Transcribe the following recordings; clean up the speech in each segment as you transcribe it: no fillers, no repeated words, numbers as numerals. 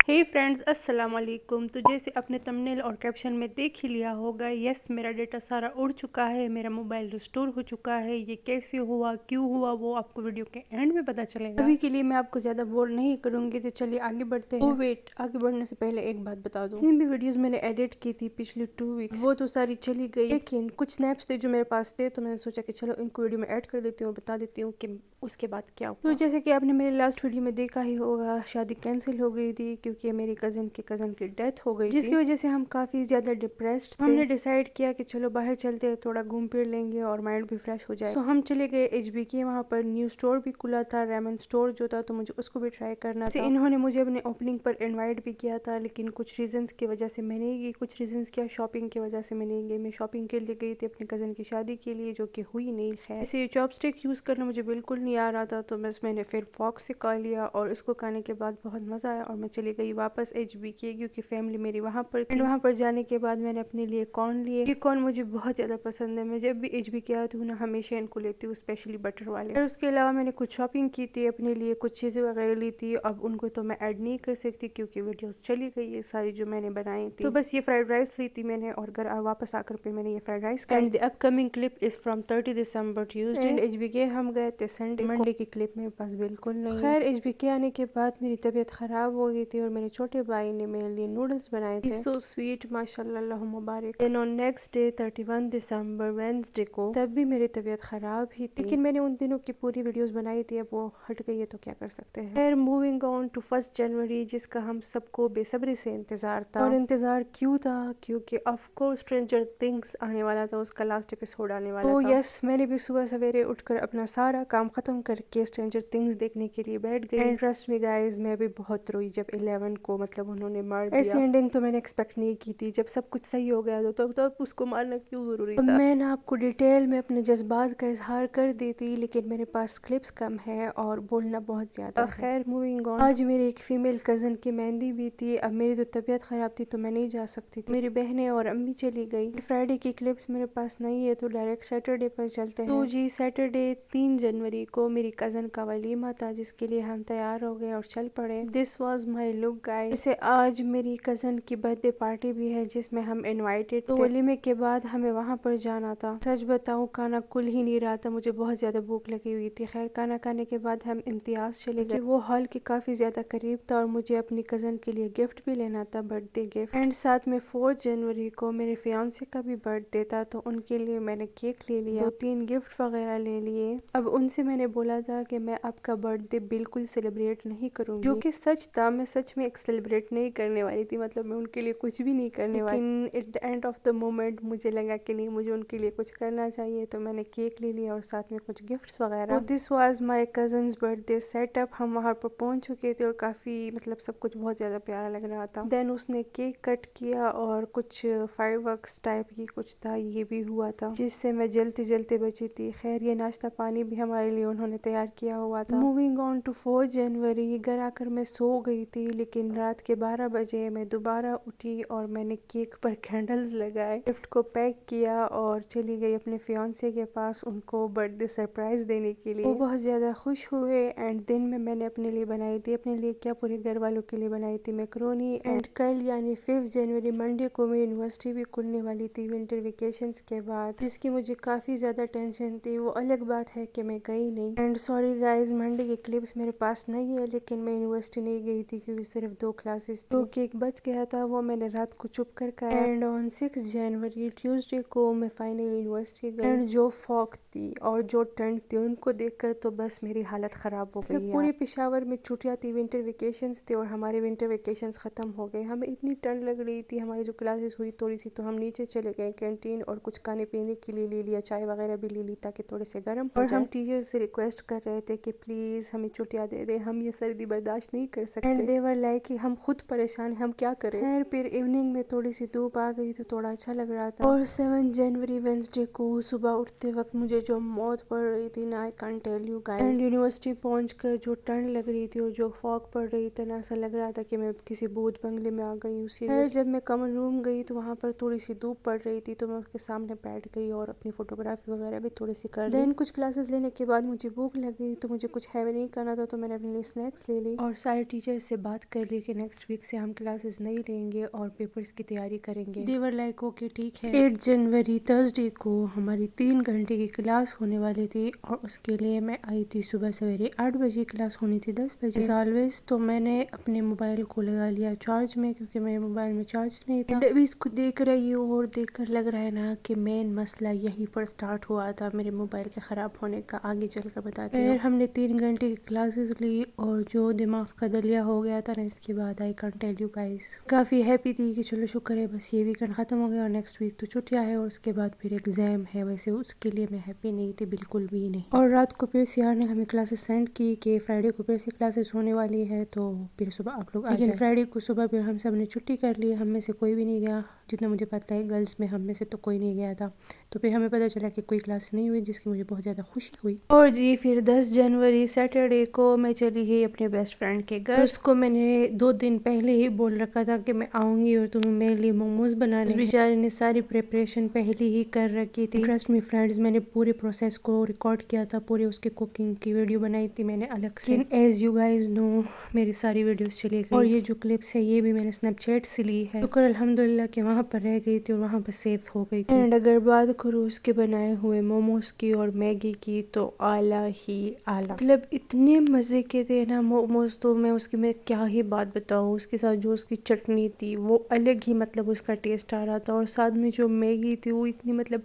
हे friends, अस्सलाम वालेकुम। तो जैसे आपने थंबनेल और कैप्शन में देख ही लिया होगा, यस मेरा डेटा सारा उड़ चुका है, मेरा मोबाइल रिस्टोर हो चुका है। ये कैसे हुआ, क्यों हुआ, वो आपको वीडियो के एंड में पता चलेगा। अभी के लिए मैं आपको ज़्यादा बोर नहीं करूँगी, तो चलिए आगे बढ़ते हैं। वेट, आगे बढ़ने से पहले एक बात बता दूँ, जितनी भी वीडियोस मैंने एडिट की थी पिछली 2 वीक्स, वो तो सारी चली गई, लेकिन कुछ स्नैप्स थे जो मेरे पास थे, तो मैंने सोचा कि चलो इनको वीडियो में ऐड कर देती हूँ, बता देती हूँ कि उसके बाद क्या हुआ। तो जैसे कि आपने मेरे लास्ट वीडियो में देखा ही होगा, शादी कैंसिल हो गई थी क्योंकि मेरी कज़न की डेथ हो गई, जिसकी वजह से हम काफ़ी ज़्यादा डिप्रेस्ड थे। हमने डिसाइड किया कि चलो बाहर चलते हैं, थोड़ा घूम फिर लेंगे और माइंड भी फ्रेश हो जाए। तो हम चले गए HBK, वहाँ पर न्यू स्टोर भी खुला था, रेमन स्टोर जो था, तो मुझे उसको भी ट्राई करना था। इन्होंने मुझे अपने ओपनिंग पर इन्वाइट भी किया था, लेकिन कुछ रीजंस की वजह से मैं नहीं गई। कुछ रीजंस क्या, शॉपिंग की वजह से मैं नहीं गई। मैं शॉपिंग के लिए गई थी अपनी कज़न की शादी के लिए, जो कि हुई नहीं। खैर, इसे चॉपस्टिक यूज़ करना मुझे बिल्कुल नहीं आ रहा था, तो बस मैंने फिर फॉक से खा लिया और इसको खाने के बाद बहुत मज़ा आया और मैं चली गई वापस HBK, क्योंकि फैमिली मेरी वहाँ पर थी। वहाँ पर जाने के बाद मैंने अपने लिए कॉर्न लिए। ये कॉर्न मुझे बहुत ज़्यादा पसंद है, मैं जब भी HBK आती हूँ ना, हमेशा इनको लेती हूँ, स्पेशली बटर वाले। और उसके अलावा मैंने कुछ शॉपिंग की थी, अपने लिए कुछ चीज़ें वगैरह ली थी। अब उनको तो मैं ऐड नहीं कर सकती क्योंकि वीडियोस चली गई है सारी जो मैंने बनाई थी। तो बस ये फ्राइड राइस ली थी मैंने, और घर वापस आकर पे मैंने ये फ्राइड राइस खाई। And the upcoming clip is from 30 December Tuesday. And HBK हम गए थे संडे। मंडे की क्लिप मेरे पास बिल्कुल नहीं। खैर, HBK आने के बाद मेरी तबीयत खराब हो गई थी और मेरे छोटे भाई ने मेरे लिए नूडल्स बनाए थे। सो स्वीट, माशाल्लाह, अल्लाह मुबारक। देन ऑन नेक्स्ट डे 31 दिसंबर वेंसडे को, तब भी मेरी तबीयत खराब ही थी, लेकिन मैंने उन दिनों की पूरी वीडियोस बनाई थी, अब वो हट गई है तो क्या कर सकते हैं। फिर मूविंग ऑन टू 1 जनवरी, जिसका हम सबको बेसब्री से इंतजार था। और इंतजार क्यों था? क्योंकि ऑफ कोर्स स्ट्रेंजर थिंग्स आने वाला था, उसका लास्ट एपिसोड आने वाला था। यस, मैंने भी सुबह सवेरे उठकर अपना सारा काम खत्म करके स्ट्रेंजर थिंग्स देखने के लिए बैठ गई। एंड ट्रस्ट मी गाइस, मैं भी बहुत रोई जब 11 को मतलब उन्होंने मार दिया। ऐसी एंडिंग तो मैंने एक्सपेक्ट नहीं की थी। जब सब कुछ सही हो गया तो तब उसको मारना क्यों जरूरी था? मैं ना आपको डिटेल में अपने जज्बात का इजहार कर देती, लेकिन मेरे पास क्लिप्स कम है और बोलना बहुत ज्यादा है। खैर, मूविंग ऑन। आज मेरी एक फीमेल कजन की मेहंदी भी थी। अब मेरी तो तबीयत खराब थी तो मैं नहीं जा सकती थी, मेरी बहनें और अम्मी चली गई। फ्राइडे की क्लिप्स मेरे पास नहीं है, तो डायरेक्ट सैटरडे पर चलते हैं। तो जी, सैटरडे 3 जनवरी को मेरी कजन का वलीमा था, जिसके लिए हम तैयार हो गए और चल पड़े। This was my look guys. जैसे आज मेरी कजन की बर्थडे पार्टी भी है जिसमें हम इनवाइटेड थे। तो वलीमे के बाद हमें वहाँ पर जाना था। सच बताऊं, खाना कुल ही नहीं रहा था, मुझे बहुत ज्यादा भूख लगी हुई थी। खैर, खाना खाने के बाद हम इम्तियाज चले गए। वो हॉल के काफी ज्यादा करीब था और मुझे अपनी कजन के लिए गिफ्ट भी लेना था, बर्थडे गिफ्ट। एंड साथ में 4 जनवरी को मेरे फियांसे का भी बर्थडे था, तो उनके लिए मैंने केक ले लिया, 2-3 गिफ्ट वगैरह ले लिए। अब उनसे मैंने बोला था कि मैं आपका बर्थडे बिल्कुल सेलिब्रेट नहीं करूंगी, जो कि सच था। मैं सच में एक सेलिब्रेट नहीं करने वाली थी, मतलब मैं उनके लिए कुछ भी नहीं करने वाली। लेकिन at the end of the moment मुझे लगा कि नहीं, मुझे उनके लिए कुछ करना चाहिए, तो मैंने केक ले लिया और साथ में कुछ गिफ्ट्स वगैरह। This was my cousins birthday setup. हम वहाँ पर पहुंच चुके थे और काफी मतलब सब कुछ बहुत ज्यादा प्यारा लग रहा था। देन उसने केक कट किया और कुछ फायरवर्क्स टाइप की कुछ था, ये भी हुआ था, जिससे मैं जलते जलते बची थी। खैर, ये नाश्ता पानी भी हमारे लिए उन्होंने तैयार किया हुआ था। मूविंग ऑन टू 4 जनवरी, घर आकर मैं सो गई थी, लेकिन रात के 12 बजे मैं दोबारा उठी और मैंने केक पर कैंडल्स लगाए, गिफ्ट को पैक किया और चली गई अपने फियांसे के पास उनको बर्थडे सरप्राइज देने के लिए। वो बहुत ज्यादा खुश हुए। एंड दिन में मैंने अपने लिए बनाई थी, अपने लिए क्या, पूरे घर वालों के लिए बनाई थी मैक्रोनी। एंड कल यानी 5 जनवरी मंडे को मेरी यूनिवर्सिटी भी खुलने वाली थी विंटर वेकेशंस के बाद, जिसकी मुझे काफी ज्यादा टेंशन थी। वो अलग बात है कि मैं गई नहीं। एंड सॉरी गाइज, मंडे की क्लिप्स मेरे पास नहीं है, लेकिन मैं यूनिवर्सिटी नहीं गई थी क्योंकि सिर्फ 2 क्लासेस थी। तो केक बच गया था, वो मैंने रात को चुप कर खाया। एंड ऑन 6 जनवरी ट्यूसडे को मैं फाइनली यूनिवर्सिटी गई। एंड जो फॉग थी और जो ठंड थी, उनको देखकर तो बस मेरी हालत खराब हो गई। पूरे पेशावर में छुट्टियां थी, विंटर वेकेशंस थे और हमारे विंटर वेकेशंस खत्म हो गए। हमें इतनी ठंड लग रही थी, हमारी जो क्लासेस हुई थोड़ी सी, तो हम नीचे चले गए कैंटीन और कुछ खाने पीने के लिए ले लिया, चाय वगैरह भी ले ली ताकि थोड़े से गर्म हो जाए। हम टीचर से रिक्वेस्ट कर रहे थे कि प्लीज हमें छुट्टियां दे दे, हम ये सर्दी बर्दाश्त नहीं कर सकते। एंड दे वर लाइक कि हम खुद परेशान हैं, हम क्या करें। खैर, फिर इवनिंग में थोड़ी सी धूप आ गई तो थोड़ा अच्छा लग रहा था। और 7 जनवरी वेंसडे को सुबह उठते वक्त मुझे जो मौत पड़ रही थी ना, I can't tell you guys. And university पहुंचकर जो ठंड लग रही थी और जो फॉग पड़ रही थी ना, ऐसा लग रहा था कि मैं किसी भूत बंगले में आ गई हूँ। फिर जब मैं कॉमन रूम गई तो वहाँ पर थोड़ी सी धूप पड़ रही थी, तो मैं उसके सामने बैठ गई और अपनी फोटोग्राफी वगैरह भी थोड़ी सी कर ली। देन कुछ क्लासेस लेने के बाद मुझे مجھے بھوک لگ گئی تو مجھے کچھ ہیوی نہیں کرنا تھا تو میں نے اپنے لیے اسنیکس لے لی اور سارے ٹیچرز سے بات کر لی کہ نیکسٹ ویک سے ہم کلاسز نہیں لیں گے اور پیپرز کی تیاری کریں گے. دیور لائک اوکے ٹھیک ہے. 8 جنوری تھرسڈے کو ہماری 3 گھنٹے کی کلاس ہونے والی تھی اور اس کے لیے میں آئی تھی صبح سویرے 8 بجے. کلاس ہونی تھی 10 بجے ایز آلویز. تو میں نے اپنے موبائل کو لگا لیا چارج میں کیونکہ میرے موبائل میں چارج نہیں تھا. ابھی اس کو دیکھ رہی ہوں اور دیکھ کر لگ رہا ہے نا کہ مین مسئلہ یہیں پر سٹارٹ ہوا تھا میرے موبائل کے خراب ہونے کا. آگے چل کر بتاتی ہوں. ہم نے 3 گھنٹے کی کلاسز لی اور جو دماغ کا دلیا ہو گیا تھا نا اس کے بعد I can't tell you guys. Coffee happy تھی کہ چلو شکر ہے بس یہ ویکینڈ ختم ہو گیا اور نیکسٹ ویک تو چھٹیاں ہے اور اس کے بعد پھر ایگزام ہے. ویسے اس کے لیے میں ہیپی نہیں تھی بالکل بھی نہیں. اور رات کو پھر سیار نے ہمیں کلاسز سینڈ کی کہ فرائیڈے کو پھر سے کلاسز ہونے والی ہے تو پھر صبح آپ لوگ آ جائیں. لیکن فرائیڈے کو صبح پھر ہم سب نے چھٹی کر لی. ہم میں سے کوئی بھی نہیں گیا. جتنا مجھے پتہ ہے گرلز میں ہم میں سے تو کوئی نہیں گیا تھا. تو پھر ہمیں پتہ چلا کہ کوئی کلاس نہیں ہوئی جس کی مجھے بہت زیادہ خوشی ہوئی. اور جی پھر 10 جنوری سیٹرڈے کو میں چلی گئی اپنے بیسٹ فرینڈ کے گھر. اس کو میں نے 2 دن پہلے ہی بول رکھا تھا کہ میں آؤں گی اور تمہیں میرے لیے موموز بنانے. اس بیچارے نے ساری پریپریشن پہلے ہی کر رکھی تھی. ٹرسٹ می فرینڈز میں نے پورے پروسیس کو ریکارڈ کیا تھا. پورے اس کے کوکنگ کی ویڈیو بنائی تھی میں نے الگ سے. ایز یو گائز نو میری ساری ویڈیوز چلی گئی اور یہ جو کلپس ہے یہ بھی میں نے اسنیپ چیٹ سے لی ہے. شکر الحمدللہ کہ وہاں پر رہ گئی تھی اور وہاں پر سیف ہو گئی تھی. اینڈ اگر بات کروں اس کے بنائے ہوئے موموز کی اور میگی کی تو اعلیٰ ہی اعلیٰ. مطلب اتنے مزے کے تھے نا موموز تو میں اس کی میں کیا ہی بات بتاؤں. اس کے ساتھ جو اس کی چٹنی تھی وہ الگ ہی مطلب اس کا ٹیسٹ آ رہا تھا اور ساتھ میں جو میگی تھی وہ اتنی مطلب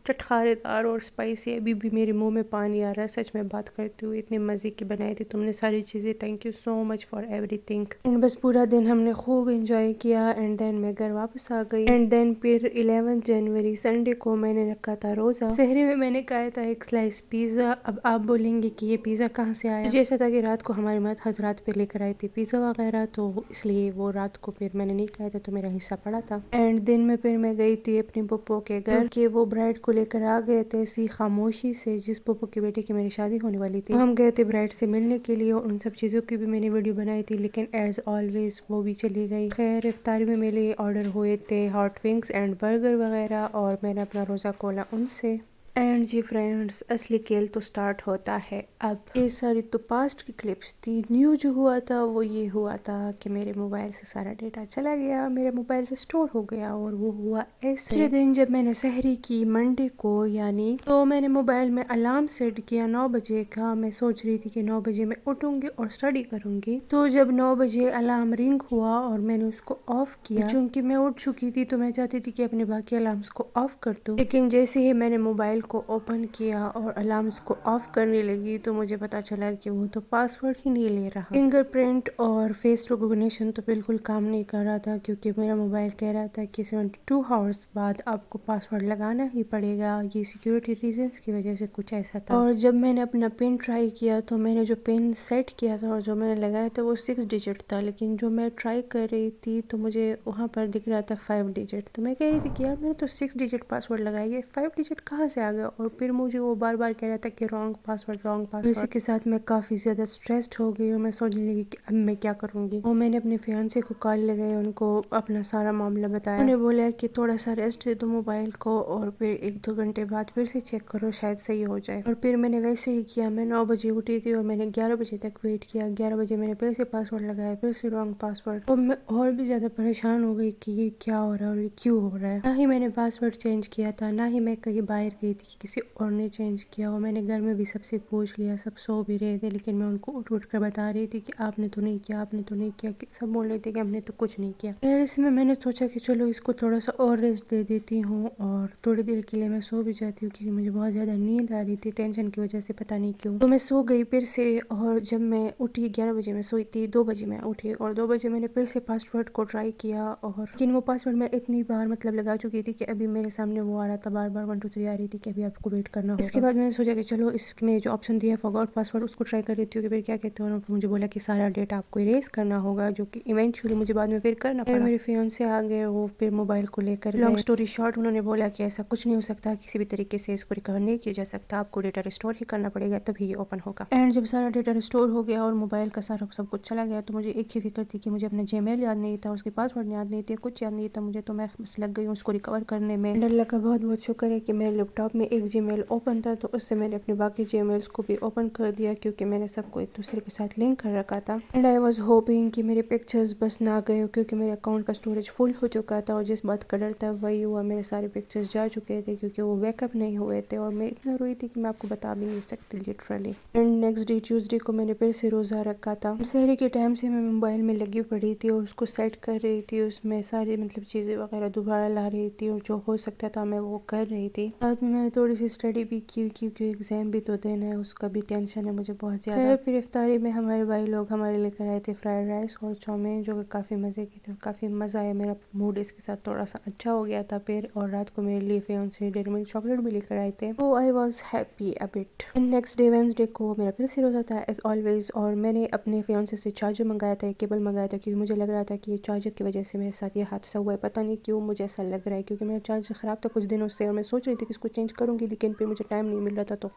چٹخارے دار اور اسپائسی. ابھی بھی میرے منہ میں پانی آ رہا ہے سچ میں بات کرتے ہوئے. اتنے مزے کی بنائی تھی تم نے ساری چیزیں. Thank you so much for every thing. And بس پورا دن ہم نے خوب انجوائے کیا اینڈ دین میں گھر واپس آ گئی. اینڈ دین پھر 11 جنوری سنڈے کو میں نے رکھا تھا روزہ. سحری میں میں نے کھایا تھا ایک سلائس پیزا. اب آپ بولیں گے کہ یہ پیزا کہاں سے آیا. جیسا تھا کہ رات کو ہماری مات حضرات پہ لے کر آئی تھی پیزا وغیرہ تو اس لیے وہ رات کو پھر میں نے نہیں کھایا تھا تو میرا حصہ پڑا تھا. اینڈ دن میں پھر میں گئی تھی اپنی پھپھو کے گھر کہ وہ برائڈ کو لے کر آ گئے تھے ایسی خاموشی سے. جس پھپھو کی بیٹی کی میری شادی ہونے والی تھی ہم گئے تھے برائڈ سے ملنے کے لیے اور ان سب چیزوں کی بھی میں نے ویڈیو بنائی تھی لیکن ایز آلویز وہ بھی چلی گئی. خیر افطاری میں میرے لیے آرڈر ہوئے تھے ہاٹ ونگس اینڈ برگر وغیرہ اور میں نے اپنا روزہ کھولا ان سے. اینڈ جی فرینڈز اصلی کھیل تو سٹارٹ ہوتا ہے اب. یہ ساری تو پاسٹ کی کلپس تھی. نیو جو ہوا تھا وہ یہ ہوا تھا کہ میرے موبائل سے سارا ڈیٹا چلا گیا. میرا موبائل ریسٹور ہو گیا اور وہ ہوا ایسے. دوسرے دن جب میں نے سحری کی منڈے کو یعنی تو میں نے موبائل میں الارم سیٹ کیا 9 بجے کا. میں سوچ رہی تھی کہ 9 بجے میں اٹھوں گی اور اسٹڈی کروں گی. تو جب 9 بجے الارم رنگ ہوا اور میں نے اس کو آف کیا چونکہ میں اٹھ چکی تھی تو میں چاہتی تھی کہ اپنے باقی الارمس کو آف کر دوں. لیکن جیسے ہی میں نے موبائل کو اوپن کیا اور الارمس کو آف کرنے لگی تو مجھے پتا چلا کہ وہ تو پاسورڈ ہی نہیں لے رہا. فنگر پرنٹ اور فیس ریکگنیشن تو بالکل کام نہیں کر رہا تھا کیونکہ میرا موبائل کہہ رہا تھا کہ 72 ہاورس بعد آپ کو پاسورڈ لگانا ہی پڑے گا. یہ سیکیورٹی ریزنس کی وجہ سے کچھ ایسا تھا. اور جب میں نے اپنا پن ٹرائی کیا تو میں نے جو پن سیٹ کیا تھا اور جو میں نے لگایا تھا وہ 6 ڈیجٹ تھا. لیکن جو میں ٹرائی کر رہی تھی تو مجھے وہاں پر دکھ رہا تھا 5 ڈیجٹ. تو میں کہہ رہی تھی کہ یار میں نے تو 6 ڈیجٹ پاسورڈ لگایا ہے 5 ڈیجٹ کہاں سے آ گیا. اور پھر مجھے وہ بار بار کہہ رہا تھا کہ رانگ پاسورڈ. اسی کے ساتھ میں کافی زیادہ اسٹریسڈ ہو گئی اور میں سوچنے لگی کہ اب میں کیا کروں گی. اور میں نے اپنے فیانسے کو کال لگائی ان کو اپنا سارا معاملہ بتایا. انہوں نے بولا کہ تھوڑا سا ریسٹ دے دو موبائل کو اور پھر 1-2 گھنٹے بعد پھر سے چیک کرو شاید صحیح ہو جائے. اور پھر میں نے ویسے ہی کیا. میں 9 بجے اٹھی تھی اور میں نے 11 بجے تک ویٹ کیا. 11 بجے میں نے پھر سے پاسورڈ لگایا پھر سے رانگ پاسورڈ. اور میں اور بھی زیادہ پریشان ہو گئی کہ یہ کیا ہو رہا ہے اور یہ کیوں ہو رہا ہے. نہ ہی میں نے پاسورڈ چینج کیا تھا نہ ہی میں کہیں باہر گئی تھی کسی اور نے چینج کیا. اور میں نے گھر میں بھی سب سے پوچھ لیا. سب سو بھی رہے تھے لیکن میں ان کو اٹھ کر بتا رہی تھی کہ آپ نے تو نہیں کیا آپ نے تو نہیں کیا. سب بول رہے تھے کہ ہم نے تو کچھ نہیں کیا. پھر اس میں نے سوچا کہ چلو اس کو تھوڑا سا اور ریسٹ دے دیتی ہوں اور تھوڑی دیر کے لیے میں سو بھی جاتی ہوں کیونکہ مجھے بہت زیادہ نیند آ رہی تھی ٹینشن کی وجہ سے پتہ نہیں کیوں. تو میں سو گئی پھر سے. اور جب میں اٹھی 11 بجے میں سوئی تھی 2 بجے میں اٹھی اور 2 بجے میں نے پھر سے پاسورڈ کو ٹرائی کیا. اور لیکن وہ پاسورڈ میں اتنی بار مطلب لگا چکی تھی کہ ابھی میرے سامنے وہ آ رہا تھا بار بار 1 2 3 آ رہی تھی کہ ابھی آپ کو ویٹ کرنا ہوگا. اس کے بعد میں نے سوچا کہ چلو اس میں جو آپشن دیا ہے فارگاٹ پاسورڈ اس کو ٹرائی کر لیتی ہوں کہ پھر کیا کہتے ہیں. مجھے بولا کہ سارا ڈیٹا آپ کو اریز کرنا ہوگا جو کہ ایونچولی مجھے بعد میں پھر کرنا پڑا. میرے فیانسے آ گئے وہ پھر موبائل کو لے کر لانگ اسٹوری شارٹ انہوں نے بولا کہ ایسا کچھ نہیں ہو سکتا کسی بھی طریقے سے اس کو ریکور نہیں کیا جا سکتا. آپ کو ڈیٹا ریسٹور ہی کرنا پڑے گا تبھی یہ اوپن ہوگا. اینڈ جب سارا ڈیٹا ریسٹور ہو گیا اور موبائل کا سارا سب کچھ چلا گیا تو مجھے ایک ہی فکر تھی کہ مجھے اپنا جی میل یاد نہیں تھا اس کے پاسورڈ یاد نہیں تھے کچھ یاد نہیں تھا مجھے. تو میں بس لگ گئی اس کو ریکور کرنے میں. اللہ کا بہت بہت شکر ہے کہ میرے لیپ ٹاپ में एक जीमेल ओपन था, तो उससे मैंने अपने बाकी जीमेल्स को भी ओपन कर दिया क्योंकि मैंने सबको एक दूसरे के साथ लिंक कर रखा था। एंड आई वाज होपिंग कि मेरे पिक्चर्स बस ना गए क्योंकि मेरे अकाउंट का स्टोरेज फुल हो चुका था, और जिस बात का डर था वही हुआ, मेरे सारे पिक्चर्स जा चुके थे क्योंकि वो बैकअप नहीं हुए थे, और मैं इतना रोई थी कि मैं आपको बता भी नहीं सकती literally. And next day Tuesday को मैंने फिर से रोज़ा रखा था। शहरी के टाइम से मैं मोबाइल में लगी पड़ी थी और उसको सेट कर रही थी, उसमें सारी चीज़ें वगैरह दोबारा ला रही थी, और जो हो सकता था मैं वो कर रही थी। साथ में मैंने थोड़ी सी स्टडी भी की क्योंकि एग्जाम भी तो देना है, उसका भी टेंशन है मुझे बहुत ज़्यादा। फिर इफ्तारी में हमारे भाई लोग हमारे लेकर आए थे फ्राइड राइस और चाउमीन, जो कि काफ़ी मज़े की थी, काफ़ी मज़ा आया। मेरा मूड इसके साथ थोड़ा सा अच्छा हो गया था फिर, और रात को मेरे लिए फियांसे डेयरी मिल्क चॉकलेट भी लेकर आए थे। Oh I was happy a bit. Next day Wednesday को मेरा फिर से रोज़ा था एज ऑलवेज, और मैंने अपने फियांसे से चार्जर मंगाया था, केबल मंगाया था, क्योंकि मुझे लग रहा था कि ये चार्जर की वजह से मेरे साथ ये हादसा हुआ है। पता नहीं क्यों मुझे ऐसा लग रहा है, क्योंकि मेरा चार्जर ख़राब था कुछ दिनों से और मैं सोच रही थी कि इसको चेंज करूँगी, लेकिन फिर मुझे टाइम नहीं मिल रहा था, तो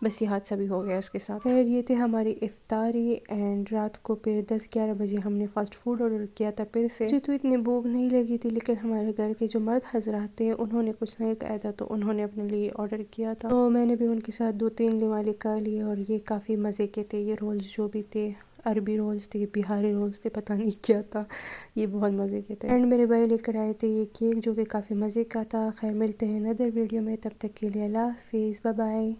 बस ये हादसा भी हो गया उसके साथ। खैर ये थे हमारी इफ्तारी, एंड रात को फिर 10-11 बजे हमने फ़ास्ट फूड ऑर्डर किया था फिर से। मुझे तो इतनी भूख नहीं लगी थी, लेकिन हमारे घर के जो मर्द हजरात थे उन्होंने कुछ नहीं खाया था, तो उन्होंने अपने लिए ऑर्डर किया था, तो मैंने भी उनके साथ 2-3 दिवाली खा लिए, और ये काफ़ी मज़े के थे। ये रोल्स जो भी थे, अरबी रोल्स थे, बिहारी रोल्स थे, पता नहीं क्या था, ये बहुत मज़े के थे। एंड मेरे भाई लेकर आए थे ये केक जो कि काफ़ी मज़े का था। खैर मिलते हैं नदर वीडियो में, तब तक के लिए अल्लाह हाफिज़, बाय बाय।